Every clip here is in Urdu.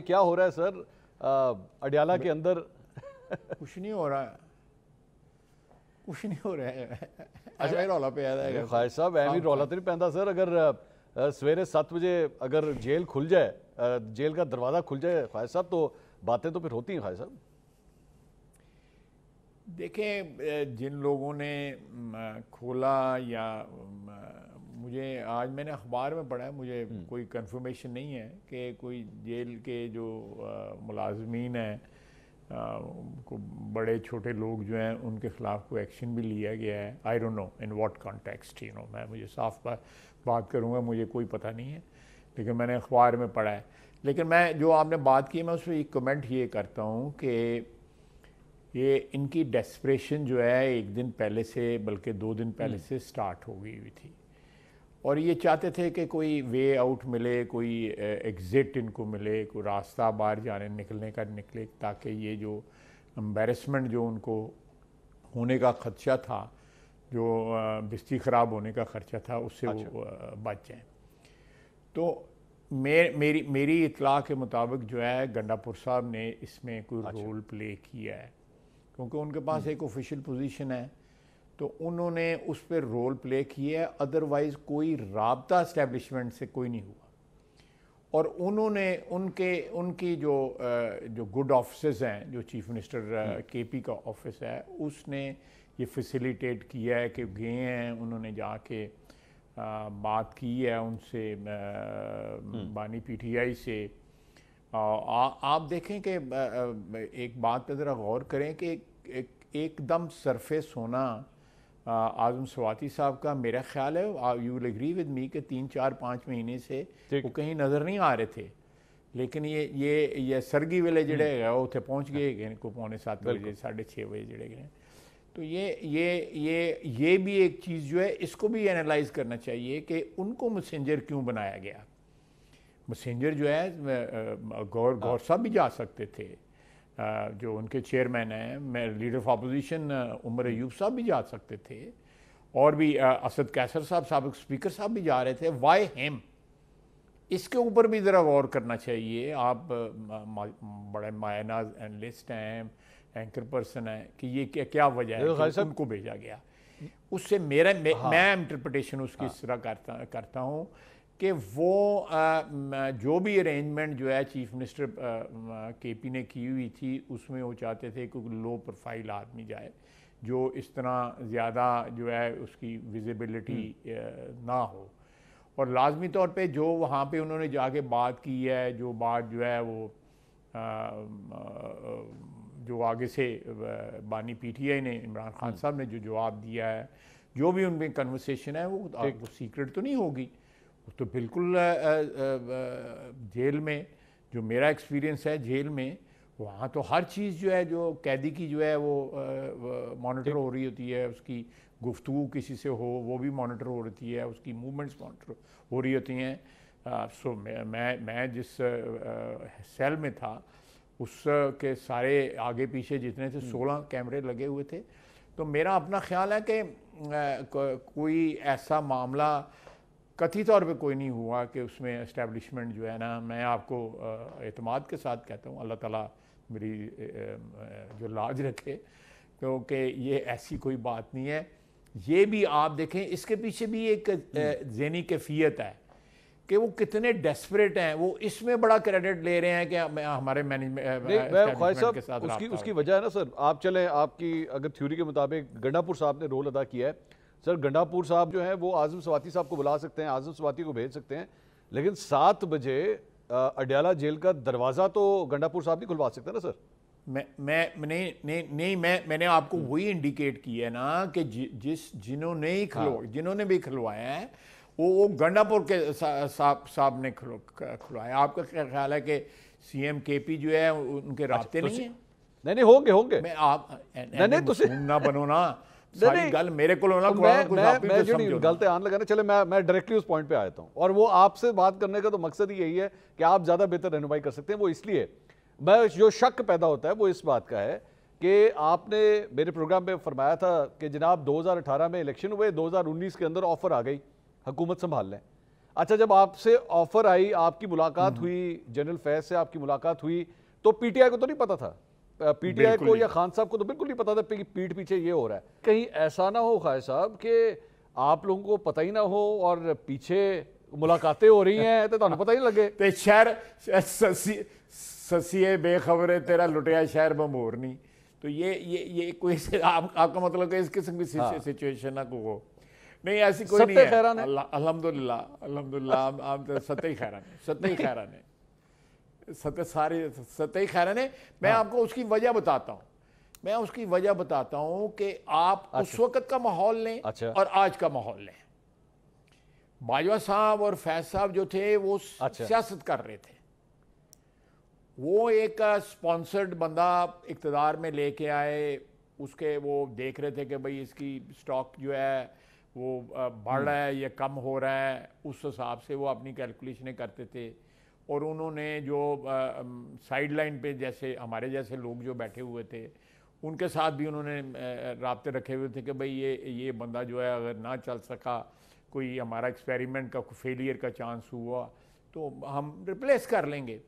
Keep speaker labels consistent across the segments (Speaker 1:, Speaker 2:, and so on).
Speaker 1: کیا ہو رہا ہے سر اڈیالہ کے اندر؟
Speaker 2: کچھ نہیں ہو رہا ہے، کچھ نہیں ہو رہا ہے۔ ایویں رولا پہ آیا ہے
Speaker 1: خواجہ صاحب ایویں رولا تو نہیں پہنتا سر؟ اگر سویرے 7 بجے اگر جیل کھل جائے، جیل کا دروازہ کھل جائے خواجہ صاحب، تو باتیں تو پھر ہوتی ہیں خواجہ صاحب۔
Speaker 2: دیکھیں جن لوگوں نے کھولا، یا مجھے آج میں نے اخبار میں پڑھا ہے، مجھے کوئی کنفرمیشن نہیں ہے کہ کوئی جیل کے جو ملازمین ہیں، بڑے چھوٹے لوگ جو ہیں، ان کے خلاف کوئی ایکشن بھی لیا گیا ہے۔ I don't know in what context, مجھے صاف بات کروں گا، مجھے کوئی پتہ نہیں ہے، لیکن میں نے اخبار میں پڑھا ہے۔ لیکن میں جو آپ نے بات کی، میں اس پہ ایک کمنٹ یہ کرتا ہوں کہ یہ ان کی ڈیسپریشن جو ہے 1 دن پہلے سے، بلکہ 2 دن پہلے سے سٹارٹ ہو گئی ہوئی تھی، اور یہ چاہتے تھے کہ کوئی وے آؤٹ ملے، کوئی ایگزٹ ان کو ملے، کوئی راستہ باہر جانے نکلنے کا نکلے، تاکہ یہ جو امبیرسمنٹ جو ان کو ہونے کا خدشہ تھا، جو بستی خراب ہونے کا خدشہ تھا، اس سے وہ بچ جائیں۔ تو میری اطلاع کے مطابق جو ہے گنڈاپور صاحب نے اس میں کوئی رول پلے کیا ہے، کیونکہ ان کے پاس ایک آفیشیل پوزیشن ہے، تو انہوں نے اس پہ رول پلے کیا ہے۔ ادروائز کوئی رابطہ اسٹیبلشمنٹ سے کوئی نہیں ہوا، اور انہوں نے ان کی جو گڈ آفسز ہیں، جو چیف منسٹر کے پی کا آفس ہے، اس نے یہ فیسیلیٹیٹ کیا ہے کہ گئے ہیں، انہوں نے جا کے بات کی ہے ان سے، بانی پی ٹی آئی سے۔ آپ دیکھیں کہ ایک بات پہ ذرا غور کریں کہ ایک دم سرفیس ہونا اعظم سواتی صاحب کا، میرا خیال ہے you will agree with me, کہ 3 4 5 مہینے سے وہ کہیں نظر نہیں آ رہے تھے، لیکن یہ سرگی ویلے جڑے گئے اتنے پہنچ گئے کو 6:45 بجے 6:30 بجے جڑے گئے۔ تو یہ بھی ایک چیز جو ہے، اس کو بھی انالائز کرنا چاہیے کہ ان کو میسنجر کیوں بنایا گیا۔ میسنجر جو ہے گور صاحب بھی جا سکتے تھے، جو ان کے چیئرمین ہیں، leader of opposition Omar Ayub صاحب بھی جا سکتے تھے، اور بھی اسد کیسر صاحب سابق اسپیکر صاحب بھی جا رہے تھے۔ Y ham? اس کے اوپر بھی ذرا غور کرنا چاہیے۔ آپ بڑے مایہ ناز اینالسٹ ہیں، اینکر پرسن ہیں، کہ یہ کیا وجہ ہے کہ ان کو بھیجا گیا۔ اس سے میں انٹرپریٹیشن اس کی اس طرح کرتا ہوں کہ وہ جو بھی ارینجمنٹ جو ہے چیف منسٹر کے پی نے کی ہوئی تھی، اس میں وہ چاہتے تھے کہ لو پروفائل آدمی جائے، جو اس طرح زیادہ جو ہے اس کی ویزیبلٹی نہ ہو، اور لازمی طور پہ جو وہاں پہ انہوں نے جا کے بات کی ہے، جو بات جو ہے وہ جو آگے سے بانی پی ٹی آئی نے، عمران خان صاحب نے جو جواب دیا ہے، جو بھی ان میں کنورسیشن ہے، وہ سیکرٹ تو نہیں ہوگی۔ تو بالکل جیل میں جو میرا ایکسپیرینس ہے، جیل میں وہاں تو ہر چیز جو ہے، جو قیدی کی جو ہے وہ مانیٹر ہو رہی ہوتی ہے، اس کی گفتگو کسی سے ہو وہ بھی مانیٹر ہو رہی ہے، اس کی موومنٹس مانیٹر ہو رہی ہوتی ہیں۔ سو میں جس سیل میں تھا، اس کے سارے آگے پیچھے جتنے تھے 16 کیمرے لگے ہوئے تھے۔ تو میرا اپنا خیال ہے کہ کوئی ایسا معاملہ قطعی طور پہ کوئی نہیں ہوا کہ اس میں اسٹیبلشمنٹ جو ہے نا، میں آپ کو اعتماد کے ساتھ کہتا ہوں، اللہ تعالیٰ میری جو لاج رکھے، کیونکہ یہ ایسی کوئی بات نہیں ہے۔ یہ بھی آپ دیکھیں، اس کے پیچھے بھی ایک ذہنی کیفیت ہے کہ وہ کتنے ڈیسپریٹ ہیں۔ وہ اس میں بڑا کریڈٹ لے رہے ہیں کہ ہمارے مینجمنٹ کے ساتھ
Speaker 1: اس کی وجہ ہے نا سر، آپ چلیں، آپ کی اگر تھیوری کے مطابق گنڈاپور صاحب نے رول ادا کیا ہے، سر گنڈاپور صاحب جو ہیں وہ اعظم سواتی صاحب کو بلا سکتے ہیں، اعظم سواتی کو بھیج سکتے ہیں، لیکن 7 بجے اڈیالہ جیل کا دروازہ تو گنڈاپور صاحب نہیں کھلوا سکتے نا سر۔
Speaker 2: میں نے آپ کو وہی انڈیکیٹ کیا ہے نا کہ جنہوں نے بھی کھلوایا ہے، وہ گنڈاپور کے صاحب نے کھلوایا۔ آپ کا خیال ہے کہ سی ایم کے پی جو ہے ان کے رابطے نہیں ہیں؟
Speaker 1: نہیں ہوں گے۔
Speaker 2: آپ نہ بنو نا، ساری گل میرے کو
Speaker 1: غلط آن لگا نا۔ چلے میں ڈائریکٹلی اس پوائنٹ پہ آتا ہوں، اور وہ آپ سے بات کرنے کا تو مقصد ہی یہی ہے کہ آپ زیادہ بہتر رہنمائی کر سکتے ہیں۔ وہ اس لیے میں جو شک پیدا ہوتا ہے وہ اس بات کا ہے کہ آپ نے میرے پروگرام پہ فرمایا تھا کہ جناب 2018 میں الیکشن ہوئے، 2019 کے اندر آفر آ گئی، حکومت سنبھال لیں۔ اچھا جب آپ سے آفر آئی, آپ کی ملاقات ہوئی, جنرل فیض سے آپ کی ملاقات ہوئی, تو پی ٹی آئی کو تو نہیں پتا تھا, پی ٹی آئی کو یا خان صاحب کو تو بالکل نہیں پتا تھا کہ پیٹھ پیچھے یہ ہو رہا ہے. کہیں ایسا نہ ہو خواہ صاحب کہ آپ لوگوں کو پتہ ہی نہ ہو اور پیچھے ملاقاتیں ہو رہی ہیں تو تمہیں پتہ ہی لگے.
Speaker 2: تے شہر سسیے بے خبرے تیرا لٹیا شہر بمبور نہیں, تو یہ کوئی آپ کا مطلب کہ اس قسم کی سچویشن نہ کو نہیں, ایسی کوئی نہیں ہے. الحمدللہ ہم ستہ خیران ہے, سارے ستہ خیران ہے. میں آپ کو اس کی وجہ بتاتا ہوں کہ آپ اس وقت کا ماحول لیں اور آج کا ماحول لیں. باجوہ صاحب اور فیض صاحب جو تھے وہ سیاست کر رہے تھے, وہ ایک سپانسرڈ بندہ اقتدار میں لے کے آئے, اس کے وہ دیکھ رہے تھے کہ بھئی اس کی سٹاک جو ہے وہ بڑھ رہا ہے یا کم ہو رہا ہے, اس حساب سے وہ اپنی کیلکولیشنیں کرتے تھے. اور انہوں نے جو سائیڈ لائن پہ جیسے ہمارے جیسے لوگ جو بیٹھے ہوئے تھے ان کے ساتھ بھی انہوں نے رابطے رکھے ہوئے تھے کہ بھئی یہ بندہ جو ہے اگر نہ چل سکا, کوئی ہمارا ایکسپیریمنٹ کا فیلئر کا چانس ہوا تو ہم ریپلیس کر لیں گے.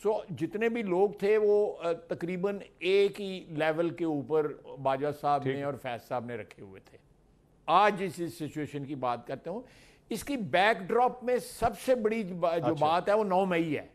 Speaker 2: سو جتنے بھی لوگ تھے وہ تقریباً ایک ہی لیول کے اوپر باجوہ صاحب نے اور فیض صاحب نے رکھے ہوئے تھے. آج اس سچویشن کی بات کرتے ہوں, اس کی بیک ڈراپ میں سب سے بڑی جو بات ہے وہ 9 مئی ہے.